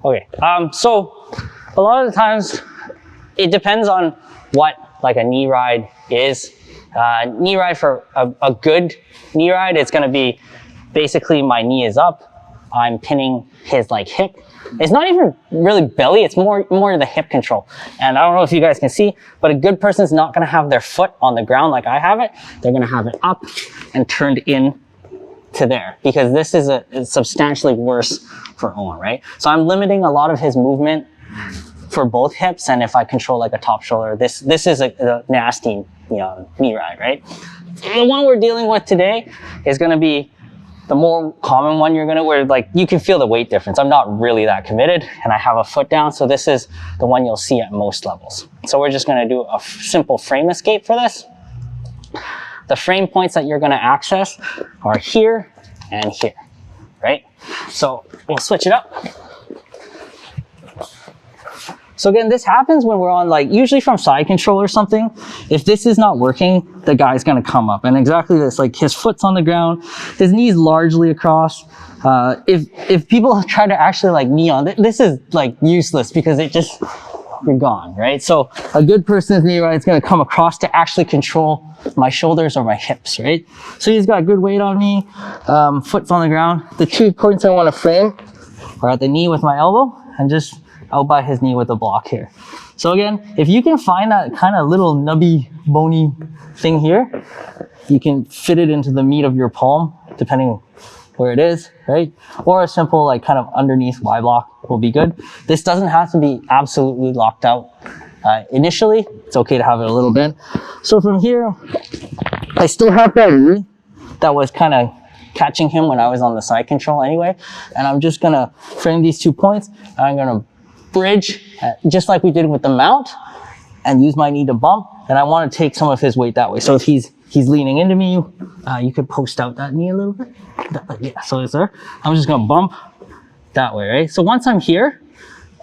Okay, so a lot of the times it depends on what like a knee ride is. Knee ride for a good knee ride, it's gonna be basically my knee is up, I'm pinning his like hip. It's not even really belly, it's more the hip control. And I don't know if you guys can see, but a good person's not gonna have their foot on the ground like I have it. They're gonna have it up and turned in to there, because this is substantially worse for Owen, right? So I'm limiting a lot of his movement for both hips, and if I control like a top shoulder, this is a nasty, knee ride, right? The one we're dealing with today is gonna be the more common one where like you can feel the weight difference. I'm not really that committed and I have a foot down, so this is the one you'll see at most levels. So we're just gonna do a simple frame escape for this. The frame points that you're gonna access are here and here, right? So we'll switch it up. So again, this happens when we're on like, usually from side control or something. If this is not working, the guy's gonna come up. And exactly this, like his foot's on the ground, his knee's largely across. If people try to actually like knee on, this is like useless because you're gone, right? So a good person's knee ride is gonna come across to actually control my shoulders or my hips, right? So he's got good weight on me, foot's on the ground. The 2 points I wanna frame are at the knee with my elbow and just out by his knee with a block here. So again, if you can find that kind of little nubby, bony thing here, you can fit it into the meat of your palm, depending where it is, right? Or a simple like kind of underneath Y block will be good. This doesn't have to be absolutely locked out. Initially, it's okay to have it a little bit. So from here, I still have that knee that was kind of catching him when I was on the side control anyway. And I'm just gonna frame these 2 points. I'm gonna bridge, just like we did with the mount, and use my knee to bump. And I want to take some of his weight that way. So if he's leaning into me, you could post out that knee a little bit. Yeah, so it's there. I'm just gonna bump that way, right? So once I'm here,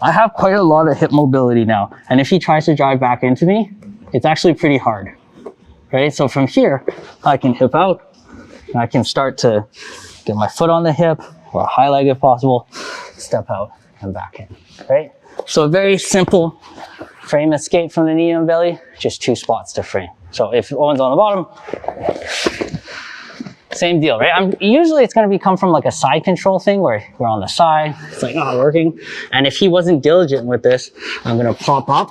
I have quite a lot of hip mobility now. And if he tries to drive back into me, it's actually pretty hard, right? So from here, I can hip out, and I can start to get my foot on the hip, or a high leg if possible, step out and back in, right? So a very simple frame escape from the knee and belly, just 2 spots to frame. So if Owen's on the bottom, same deal, right? Usually it's gonna come from like a side control thing where we're on the side, it's like not working. And if he wasn't diligent with this, I'm gonna pop up.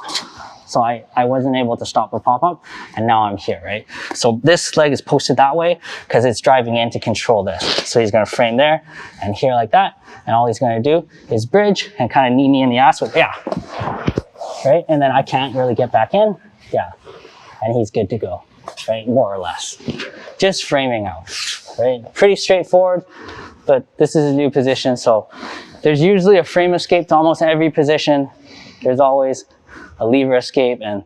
So I wasn't able to stop the pop-up, and now I'm here, right? So this leg is posted that way because it's driving in to control this. So he's gonna frame there and here like that, and all he's gonna do is bridge and kind of knee me in the ass with, yeah, right? And then I can't really get back in, yeah, and he's good to go, right? More or less. Just framing out, right? Pretty straightforward, but this is a new position, so there's usually a frame escape to almost every position. There's always a lever escape, and